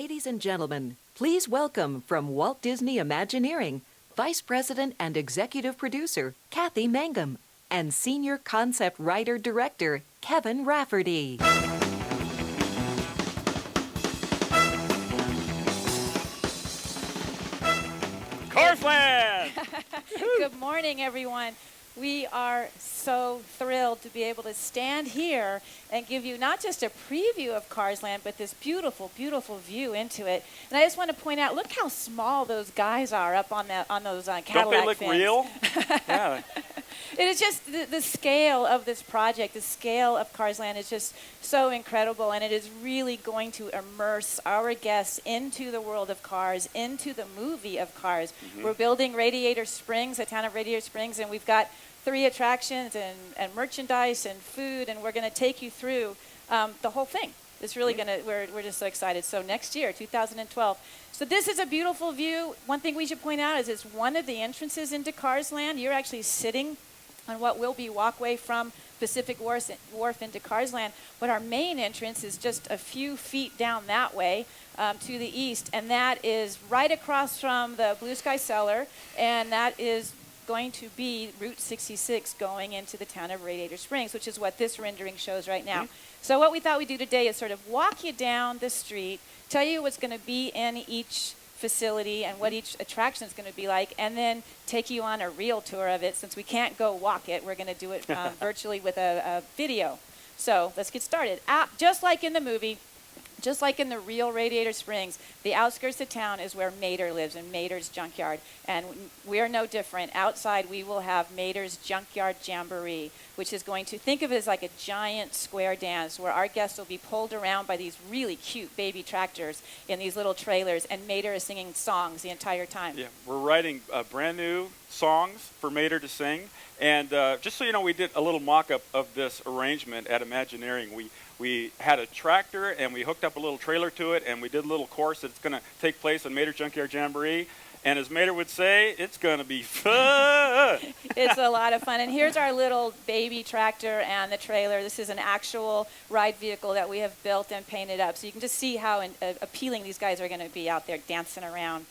Ladies and gentlemen, please welcome from Walt Disney Imagineering, Vice President and Executive Producer, Kathy Mangum, and Senior Concept Writer-Director, Kevin Rafferty. Carsland! Good morning, everyone. We are so thrilled to be able to stand here and give you not just a preview of Carsland, but this beautiful, beautiful view into it. And I just want to point out, look how small those guys are up on those Cadillac Don't they look fins. real? Yeah. It is just the scale of this project, the scale of Carsland is just so incredible, and it is really going to immerse our guests into the world of Cars, into the movie of Cars. Mm-hmm. We're building Radiator Springs, a town of Radiator Springs, and we've got 3 attractions and merchandise and food, and we're going to take you through the whole thing. It's really going to, we're just so excited. So next year, 2012. So this is a beautiful view. One thing we should point out is it's one of the entrances into Carsland. You're actually sitting on what will be walkway from Pacific Wharf into Carsland, but our main entrance is just a few feet down that way to the east, and that is right across from the Blue Sky Cellar, and that is going to be Route 66 going into the town of Radiator Springs, which is what this rendering shows right now. Mm-hmm. So what we thought we'd do today is sort of walk you down the street, tell you what's going to be in each facility and what each attraction is going to be like, and then take you on a real tour of it. Since we can't go walk it, we're going to do it virtually with a video. So let's get started. Just like in the movie, just like in the real Radiator Springs, the outskirts of town is where Mater lives, in Mater's Junkyard. And we're no different. Outside, we will have Mater's Junkyard Jamboree, which is going to, think of it as like a giant square dance where our guests will be pulled around by these really cute baby tractors in these little trailers, and Mater is singing songs the entire time. Yeah, we're writing brand new songs for Mater to sing. And just so you know, we did a little mock-up of this arrangement at Imagineering. We had a tractor, and we hooked up a little trailer to it, and we did a little course that's going to take place in Mater Junkyard Jamboree. And as Mater would say, it's going to be fun. It's a lot of fun. And here's our little baby tractor and the trailer. This is an actual ride vehicle that we have built and painted up. So you can just see how appealing these guys are going to be out there dancing around.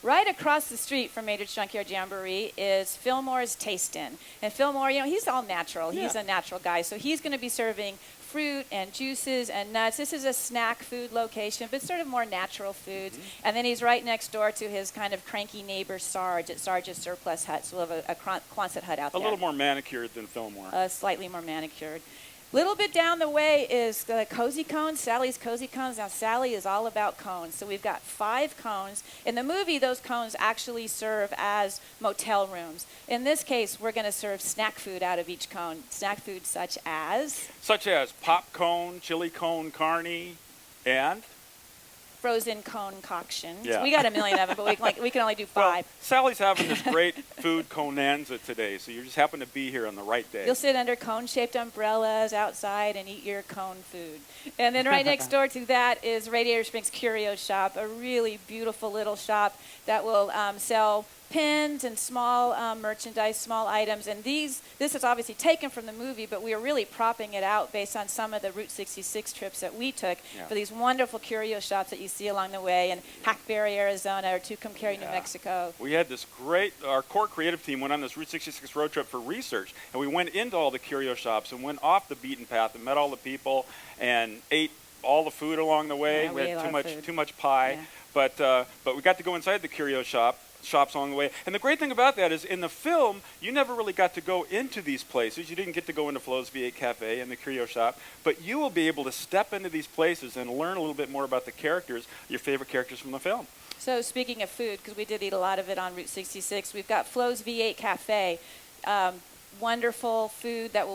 Right across the street from Mater's Junkyard Jamboree is Fillmore's Taste In. And Fillmore, you know, he's all natural. Yeah. He's a natural guy. So he's going to be serving fruit and juices and nuts. This is a snack food location, but sort of more natural foods. Mm-hmm. And then he's right next door to his kind of cranky neighbor, Sarge, at Sarge's Surplus Hut. So we'll have a Quonset hut out there. A little more manicured than Fillmore. Slightly more manicured. Little bit down the way is the Cozy Cones, Sally's Cozy Cones. Now, Sally is all about cones. So we've got 5 cones. In the movie, those cones actually serve as motel rooms. In this case, we're going to serve snack food out of each cone. Snack food such as? Such as pop cone, chili cone, carne, and? Frozen cone concoction. Yeah. We got a million of them, but we can only do 5. Well, Sally's having this great food conanza today, so you just happen to be here on the right day. You'll sit under cone-shaped umbrellas outside and eat your cone food. And then right next door to that is Radiator Springs Curio Shop, a really beautiful little shop that will sell pins and small merchandise, small items. And this is obviously taken from the movie, but we are really propping it out based on some of the Route 66 trips that we took for these wonderful curio shops that you see along the way in Hackberry, Arizona, or Tucumcari, New Mexico. We had this our core creative team went on this Route 66 road trip for research, and we went into all the curio shops and went off the beaten path and met all the people and ate all the food along the way. Yeah, we had too much pie, yeah. but we got to go inside the curio shops along the way. And the great thing about that is in the film, you never really got to go into these places. You didn't get to go into Flo's V8 Cafe and the curio shop, but you will be able to step into these places and learn a little bit more about the characters, your favorite characters from the film. So speaking of food, because we did eat a lot of it on Route 66, we've got Flo's V8 Cafe. Wonderful food that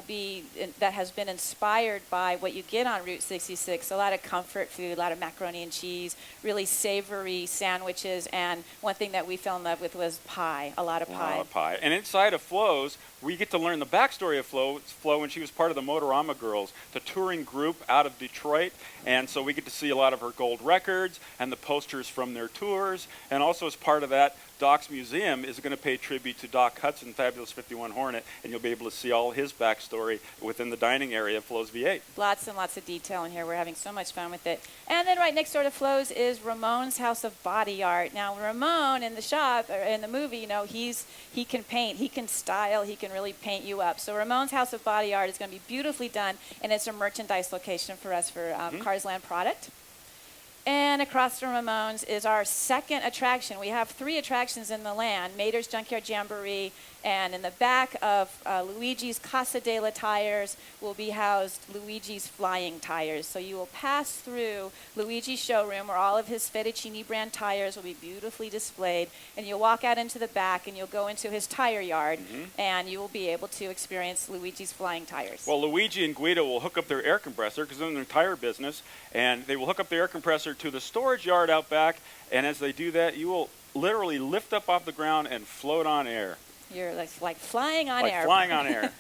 has been inspired by what you get on Route 66. A lot of comfort food, a lot of macaroni and cheese, really savory sandwiches, and one thing that we fell in love with was pie, a lot of pie. And inside of Flo's, we get to learn the backstory of Flo when she was part of the Motorama Girls, the touring group out of Detroit. And so we get to see a lot of her gold records and the posters from their tours. And also as part of that, Doc's Museum is going to pay tribute to Doc Hudson, Fabulous 51 Hornet, and you'll be able to see all his backstory within the dining area of Flo's V8. Lots and lots of detail in here. We're having so much fun with it. And then right next door to Flo's is Ramon's House of Body Art. Now, Ramon in the shop, or in the movie, you know, he can paint, he can style, he can really paint you up. So Ramon's House of Body Art is going to be beautifully done, and it's a merchandise location for us for Cars Land product. And across from Ramon's is our second attraction. We have 3 attractions in the land, Mater's Junkyard Jamboree, and in the back of Luigi's Casa de la Tires will be housed Luigi's Flying Tires. So you will pass through Luigi's showroom where all of his Fettuccine brand tires will be beautifully displayed, and you'll walk out into the back and you'll go into his tire yard, and you will be able to experience Luigi's Flying Tires. Well, Luigi and Guido will hook up their air compressor because they're in the tire business, and they will hook up the air compressor to the storage yard out back, and as they do that, you will literally lift up off the ground and float on air. You're like flying on air. Like flying on air.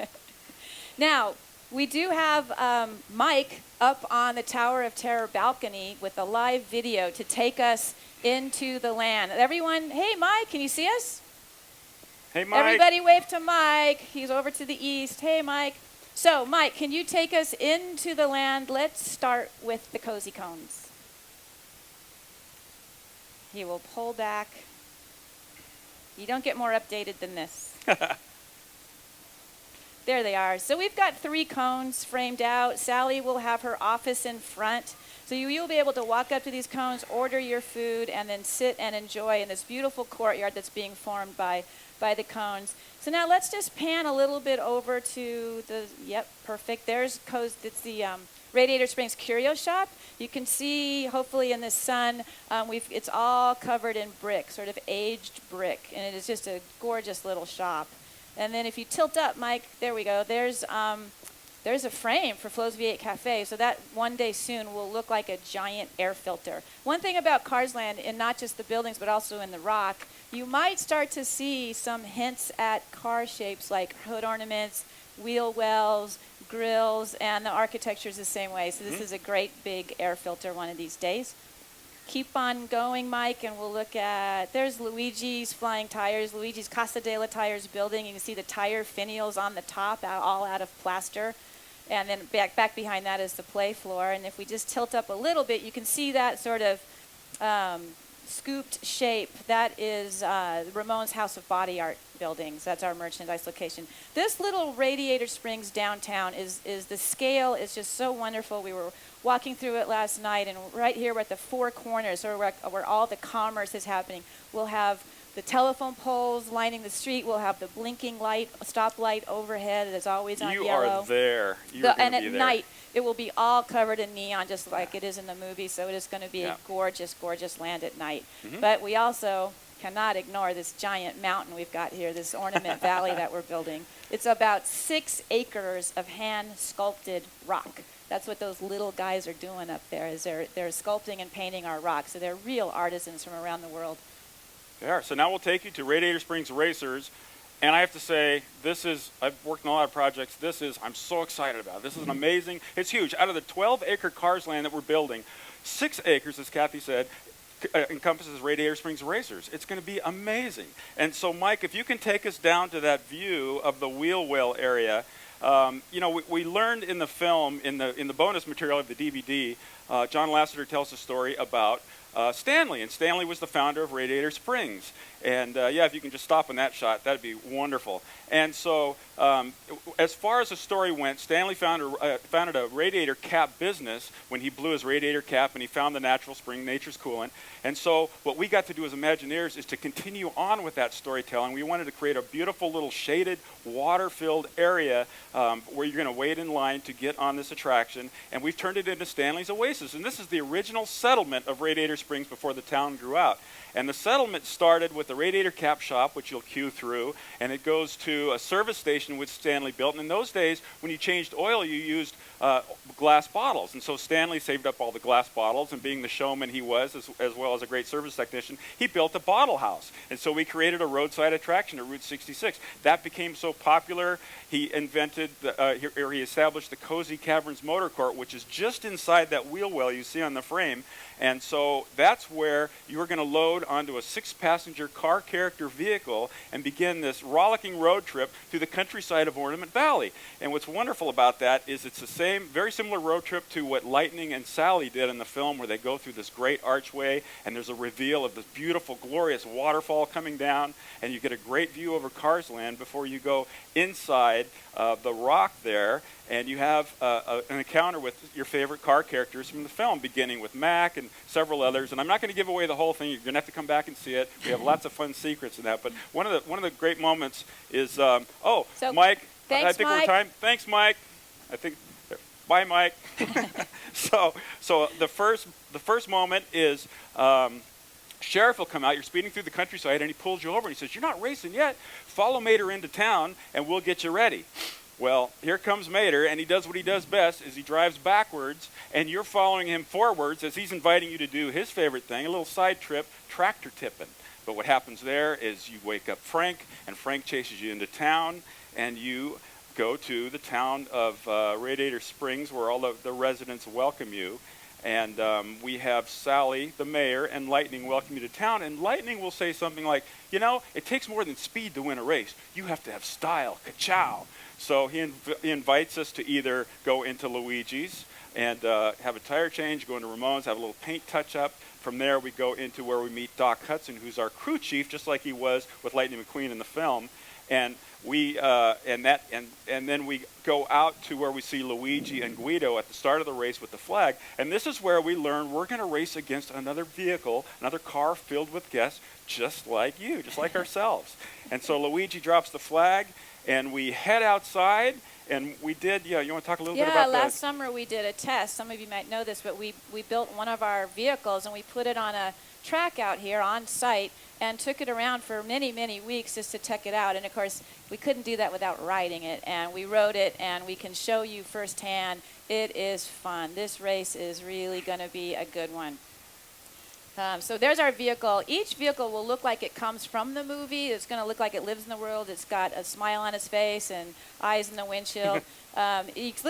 Now, we do have Mike up on the Tower of Terror balcony with a live video to take us into the land. Everyone, hey, Mike, can you see us? Hey, Mike. Everybody wave to Mike. He's over to the east. Hey, Mike. So, Mike, can you take us into the land? Let's start with the cozy cones. He will pull back. You don't get more updated than this. There they are. So we've got 3 cones framed out. Sally will have her office in front. So you'll be able to walk up to these cones, order your food, and then sit and enjoy in this beautiful courtyard that's being formed by the cones. So now let's just pan a little bit over to the, yep, perfect. There's it's the Radiator Springs Curio Shop. You can see, hopefully in the sun, it's all covered in brick, sort of aged brick, and it is just a gorgeous little shop. And then if you tilt up, Mike, there we go. There's a frame for Flo's V8 Cafe, so that one day soon will look like a giant air filter. One thing about Cars Land, and not just the buildings, but also in the rock, you might start to see some hints at car shapes like hood ornaments, wheel wells, grills, and the architecture is the same way. So this is a great big air filter one of these days. Keep on going, Mike, and we'll look at, there's Luigi's Flying Tires, Luigi's Casa de la Tires building. You can see the tire finials on the top, all out of plaster. And then back behind that is the play floor. And if we just tilt up a little bit, you can see that sort of scooped shape. That is Ramon's House of Body Art buildings. That's our merchandise location. This little Radiator Springs downtown is the scale is just so wonderful. We were walking through it last night, and right here we're at the 4 corners, where all the commerce is happening. We'll have the telephone poles lining the street. We'll have the blinking light, stoplight overhead that's always on yellow. You are there. And at night, it will be all covered in neon, just like it is in the movie. So it is going to be a gorgeous, gorgeous land at night. But we also cannot ignore this giant mountain we've got here, this ornament valley that we're building. It's about 6 acres of hand-sculpted rock. That's what those little guys are doing up there, is they're sculpting and painting our rock. So they're real artisans from around the world. They are. So now we'll take you to Radiator Springs Racers. And I have to say, I've worked on a lot of projects. I'm so excited about it. This is an amazing, it's huge. Out of the 12-acre Cars Land that we're building, 6 acres, as Kathy said, encompasses Radiator Springs Racers. It's going to be amazing. And so, Mike, if you can take us down to that view of the wheel well area. We learned in the film, in the bonus material of the DVD, John Lasseter tells a story about Stanley, and Stanley was the founder of Radiator Springs. And if you can just stop on that shot, that'd be wonderful. And so, as far as the story went, Stanley founded a radiator cap business when he blew his radiator cap and he found the natural spring, nature's coolant. And so, what we got to do as Imagineers is to continue on with that storytelling. We wanted to create a beautiful little shaded, water-filled area where you're going to wait in line to get on this attraction. And we've turned it into Stanley's Oasis. And this is the original settlement of Radiator Springs before the town grew out. And the settlement started with the radiator cap shop, which you'll queue through, and it goes to a service station which Stanley built. And in those days, when you changed oil, you used glass bottles. And so Stanley saved up all the glass bottles, and being the showman he was, as well as a great service technician, he built a bottle house. And so we created a roadside attraction at Route 66. That became so popular, he invented, he established the Cozy Caverns Motor Court, which is just inside that wheel well you see on the frame. And so that's where you're going to load onto a 6-passenger car character vehicle and begin this rollicking road trip through the countryside of Ornament Valley. And what's wonderful about that is it's the same, very similar road trip to what Lightning and Sally did in the film, where they go through this great archway and there's a reveal of this beautiful, glorious waterfall coming down, and you get a great view over Cars Land before you go inside the rock there, and you have an encounter with your favorite car characters from the film, beginning with Mac and several others. And I'm not going to give away the whole thing. You're going to have to come back and see it. We have lots of fun secrets in that. But one of the great moments is so Mike. Thanks, I think Mike. we're time. Thanks, Mike. I think. Bye, Mike. so the first moment is. Sheriff will come out, you're speeding through the countryside, and he pulls you over and he says, "You're not racing yet. Follow Mater into town and we'll get you ready." Well, here comes Mater, and he does what he does best, is he drives backwards, and you're following him forwards as he's inviting you to do his favorite thing, a little side trip, tractor tipping. But what happens there is you wake up Frank, and Frank chases you into town, and you go to the town of Radiator Springs, where all the residents welcome you. And we have Sally, the mayor, and Lightning welcome you to town. And Lightning will say something like, "You know, it takes more than speed to win a race. You have to have style, ka-chow." So he invites us to either go into Luigi's and have a tire change, go into Ramon's, have a little paint touch-up. From there, we go into where we meet Doc Hudson, who's our crew chief, just like he was with Lightning McQueen in the film. And we and then we go out to where we see Luigi and Guido at the start of the race with the flag. And this is where we learn we're going to race against another vehicle, another car filled with guests, just like you, just like ourselves. And so Luigi drops the flag, and we head outside. And we did, you want to talk a little bit about that? Yeah, last summer we did a test. Some of you might know this, but we built one of our vehicles, and we put it on a track out here on site and took it around for many, many weeks just to check it out. And, of course, we couldn't do that without riding it. And we rode it, and we can show you firsthand. It is fun. This race is really going to be a good one. So there's our vehicle. Each vehicle will look like it comes from the movie. It's going to look like it lives in the world. It's got a smile on its face and eyes in the windshield. It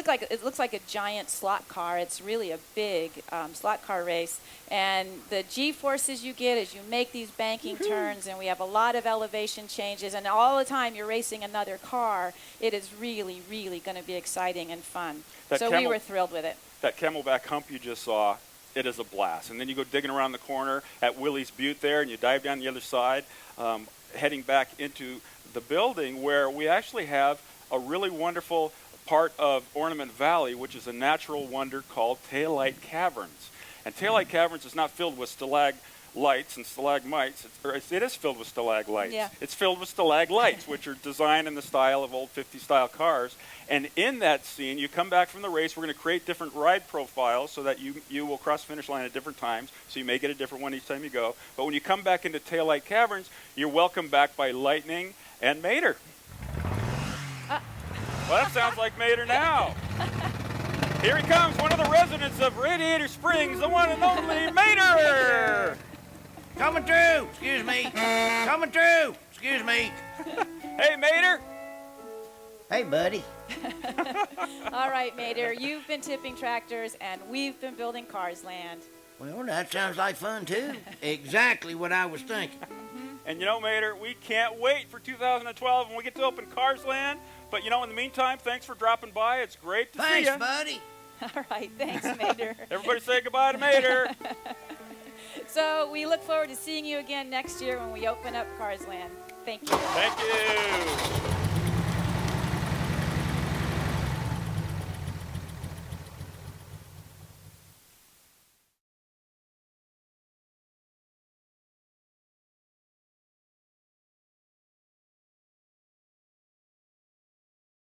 looks like a giant slot car. It's really a big slot car race. And the G-forces you get as you make these banking turns, and we have a lot of elevation changes, and all the time you're racing another car. It is really, really going to be exciting and fun. We were thrilled with it. That Camelback hump you just saw, it is a blast. And then you go digging around the corner at Willie's Butte there, and you dive down the other side, heading back into the building where we actually have a really wonderful part of Ornament Valley, which is a natural wonder called Taillight Caverns. And Taillight Caverns is not filled with stalagmites and stalagmites. It is filled with stalagmites. Yeah. It's filled with stalagmites, which are designed in the style of old 50s style cars. And in that scene, you come back from the race, we're going to create different ride profiles so that you will cross the finish line at different times, so you may get a different one each time you go. But when you come back into Taillight Caverns, you're welcomed back by Lightning and Mater. Well, that sounds like Mater now. Here he comes, one of the residents of Radiator Springs, the one and only Mater! Coming through! Excuse me. Coming through! Excuse me. Hey, Mater! Hey, buddy. All right, Mater, you've been tipping tractors, and we've been building Cars Land. Well, that sounds like fun, too. Exactly what I was thinking. And you know, Mater, we can't wait for 2012 when we get to open Cars Land. But you know, in the meantime, thanks for dropping by. It's great to see you. Thanks, buddy. All right, thanks, Mater. Everybody say goodbye to Mater. So we look forward to seeing you again next year when we open up Cars Land. Thank you. Thank you.